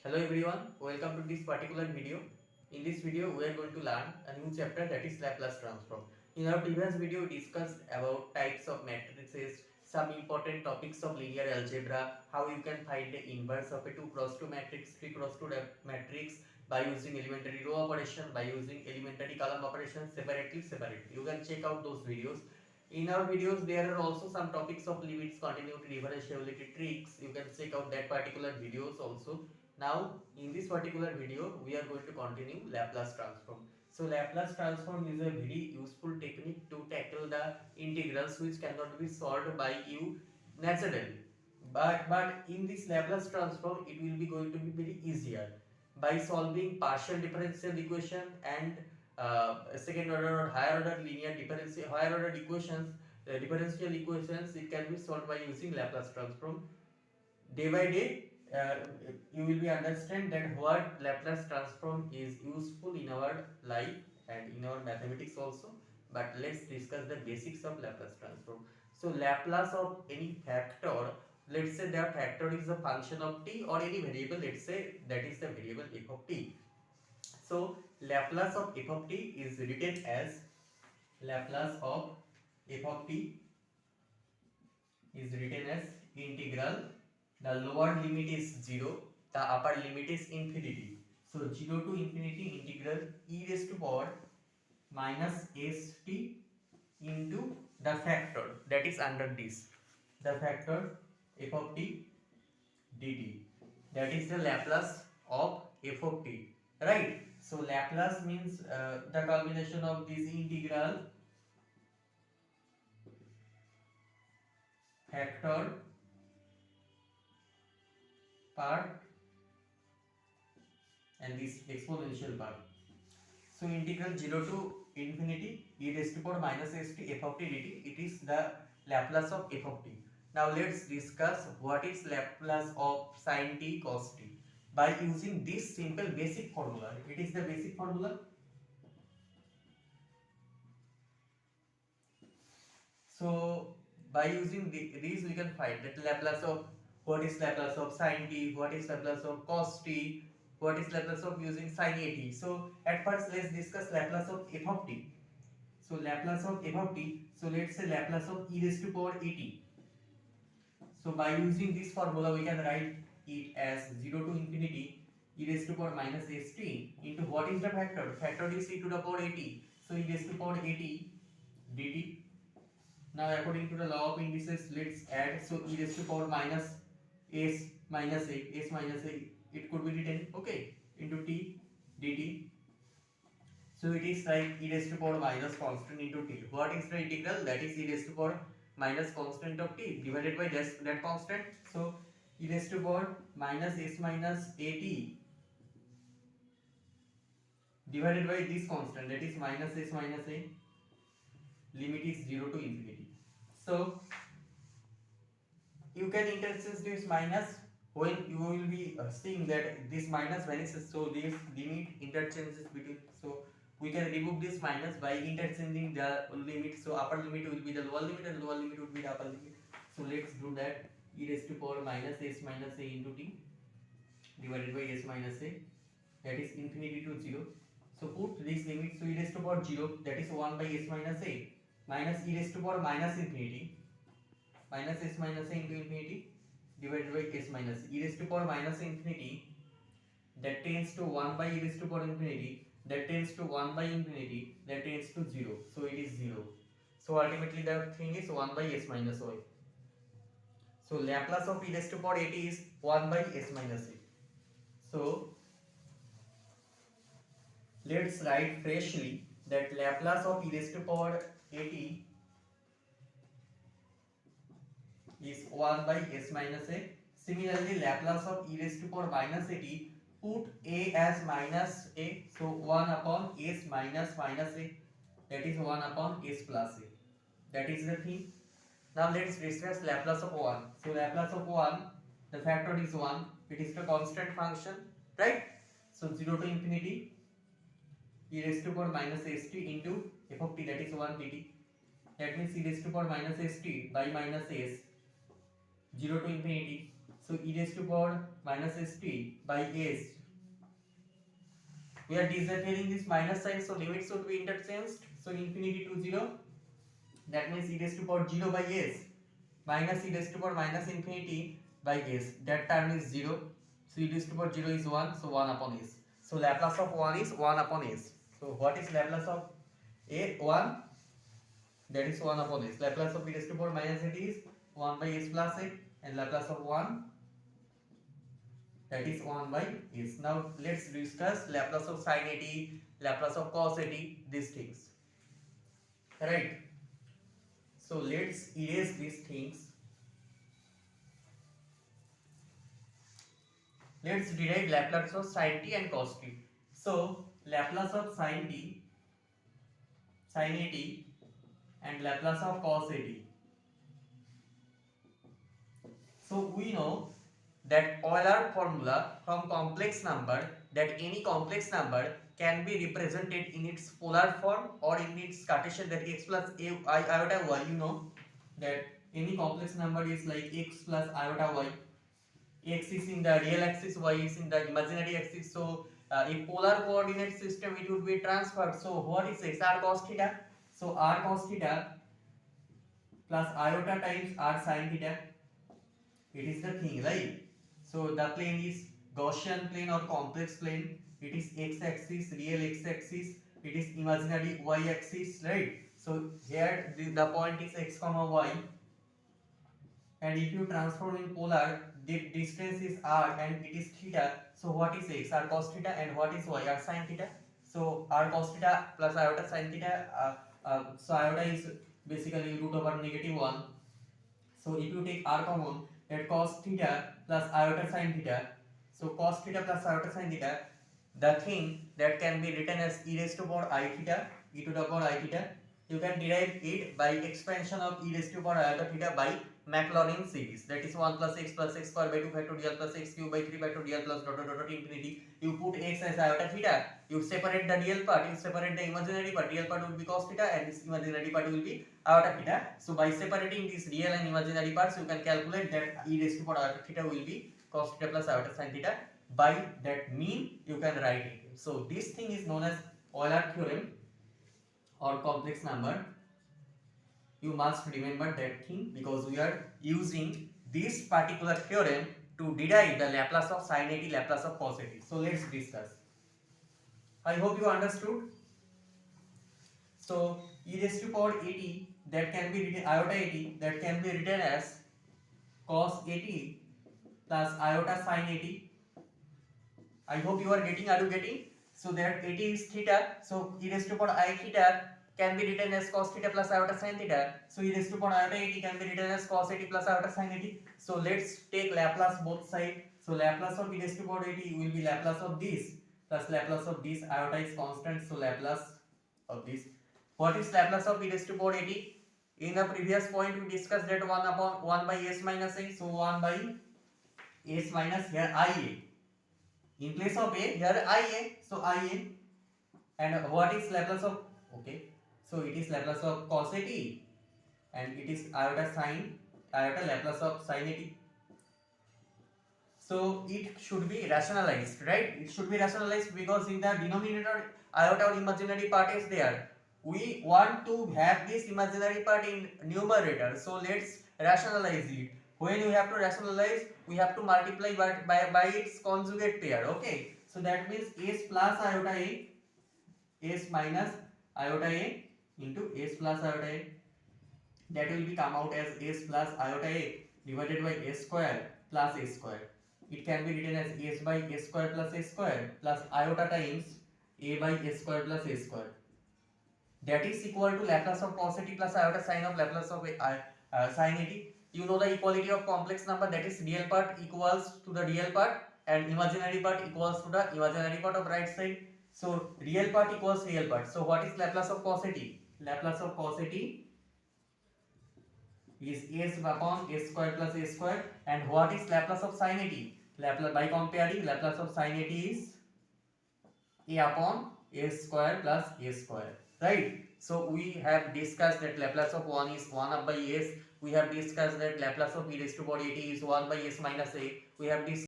Hello everyone, welcome to this particular video. In this video, we are going to learn a new chapter, that is Laplace transform. In our previous video, we discussed about types of matrices, some important topics of linear algebra, how you can find the inverse of a 2 cross 2 matrix, 3 cross 2 matrix by using elementary row operation, by using elementary column operation separately. You can check out those videos. In our videos, there are also some topics of limits, continuity, differentiability, tricks. You can check out that particular videos also. Now, in this particular video, we are going to continue Laplace transform. So, Laplace transform is a very useful technique to tackle the integrals which cannot be solved by you naturally. But in this Laplace transform, it will be going to be very easier by solving partial differential equation and second order or higher order linear differential higher order equations, differential equations. It can be solved by using Laplace transform. Day by day, you will be understand that what Laplace transform is useful in our life and in our mathematics also. But let's discuss the basics of Laplace transform. So Laplace of any factor, let's say that factor is a function of t or any variable, let's say that is the variable f of t. So Laplace of f of t is written as Laplace of f of t is written as integral. The lower limit is 0, the upper limit is infinity. So 0 to infinity integral e raised to power minus st into the factor that is under this. The factor f of t dt. That is the Laplace of f of t. Right? So Laplace means the combination of this integral, factor, part and this exponential part. So integral 0 to infinity e raised to power minus st f of t dt, it is the Laplace of f of t. Now let's discuss what is Laplace of sin t cos t by using this simple basic formula. It is the basic formula. So by using these we can find that Laplace of what is Laplace of sin t, what is Laplace of cos t, what is Laplace of using sin a t. So at first let's discuss Laplace of f of t. So Laplace of f of t, so let's say Laplace of e raised to power at. So by using this formula we can write it as 0 to infinity e raised to power minus st into what is the factor? Factor is e to the power at. So e raised to power at dt. Now according to the law of indices, let's add. So e raised to power minus s minus a, it could be written, okay, into t dt. So it is like e raised to power minus constant into t. What is the integral? That is e raised to power minus constant of t divided by that constant. So e raised to power minus s minus at divided by this constant, that is minus s minus a. Limit is 0 to infinity. So you can interchange this minus when you will be seeing that this minus vanishes. So this limit interchanges between. So we can remove this minus by interchanging the limit. So upper limit will be the lower limit and lower limit will be the upper limit. So let's do that. E raised to power minus s minus a into t divided by s minus a, that is infinity to 0. So put this limit. So e raised to power 0, that is 1 by s minus a, minus e raised to power minus infinity minus s minus a into infinity divided by s minus e raised to power minus infinity, that tends to 1 by e raised to power infinity, that tends to 1 by infinity, that tends to 0. So it is 0. So ultimately the thing is 1 by s minus a. So Laplace of e raised to power at is 1 by s minus a. So let's write freshly that Laplace of e raised to power at is 1 by s minus a. Similarly, Laplace of e raised to power minus at, put a as minus a. So 1 upon s minus minus a, that is 1 upon s plus a. That is the thing. Now let's discuss Laplace of 1. So Laplace of 1, the factor is 1. It is the constant function, right? So 0 to infinity e raised to power minus st into f of t, that is 1 dt. That means e raised to power minus st by minus s, 0 to infinity So e raised to power minus st by s. We are disappearing this minus sign, so limits should be interchanged. So infinity to 0, that means e raised to power 0 by s minus e raised to power minus infinity by s. That term is 0. So e raised to power 0 is 1, so 1 upon s. So Laplace of 1 is 1 upon s. So what is Laplace of a 1? That is 1 upon s. Laplace of e raised to power minus it is 1 by s plus a, and Laplace of 1, that is 1 by s. Now let's discuss Laplace of sin at, Laplace of cos at, these things. Right? So let's erase these things. Let's derive Laplace of sin t and cos t. So Laplace of sin t, sin at, and Laplace of cos at. So we know that Euler formula from complex number, that any complex number can be represented in its polar form or in its Cartesian, that x plus a iota y. You know that any complex number is like x plus iota y. X is in the real axis, y is in the imaginary axis. So a polar coordinate system, it would be transferred. So what is x? R cos theta. So r cos theta plus iota times r sin theta. It is the thing, right? So the plane is Gaussian plane or complex plane. It is x-axis, real x-axis. It is imaginary y-axis, right? So here the point is x comma y, and if you transform in polar, the distance is r and it is theta. So what is x? R cos theta, and what is y? R sin theta. So r cos theta plus iota sin theta. So iota is basically root over -1. So if you take r common, that cos theta plus iota sin theta. So cos theta plus iota sin theta, the thing that can be written as e raised to power I theta, e to the power I theta. You can derive it by expansion of e raised to power iota theta by Maclaurin series. That is 1 plus x square by 2 factorial plus x cube by 3 factorial plus dot dot dot infinity. You put x as iota theta. You separate the real part. You separate the imaginary part. Real part will be cos theta, and this imaginary part will be iota theta. So by separating these real and imaginary parts, you can calculate that e raised to power iota theta will be cos theta plus iota sin theta. By that mean, you can write it. So this thing is known as Euler theorem or complex number. You must remember that thing, because we are using this particular theorem to derive the Laplace of sin at, Laplace of cos at. So let's discuss. I hope you understood. So e raised to power at, that can be written iota at, that can be written as cos at plus iota sin at. I hope you are getting. Are you getting? So that at is theta. So e raised to power I theta can be written as cos theta plus iota sin theta. So e raised to power iota at can be written as cos at plus iota sin at. So let's take Laplace both sides. So Laplace of e raised to power at will be Laplace of this plus Laplace of this. Iota is constant, so Laplace of this. What is Laplace of e raised to power at? In the previous point we discussed that 1 upon 1 by s minus a. So 1 by s minus, here ia. In place of a, here ia. So ia. And what is Laplace of, okay, so it is Laplace of cos at, and it is iota Laplace of sin at. So it should be rationalized, right? It should be rationalized because in the denominator iota or imaginary part is there. We want to have this imaginary part in numerator. So let's rationalize it. When we have to rationalize, we have to multiply by its conjugate pair. Okay. So that means s plus iota a, s minus iota a into s plus iota a. That will be come out as s plus iota a divided by s square plus s square. It can be written as s by s square plus s square plus iota times a by s square plus s square. That is equal to Laplace of cos at plus iota sin of Laplace of sin at. You know the equality of complex number, that is real part equals to the real part and imaginary part equals to the imaginary part of right side. So real part equals real part. So what is Laplace of cos at? Laplace of cos at is s upon s square plus s square. And what is Laplace of sin at? Laplace, by comparing, Laplace of sin at is a upon s square plus s square, right? So we have discussed that Laplace of 1 is 1 up by s, we have discussed that Laplace of e raised to power at is 1 by s minus a. We have discussed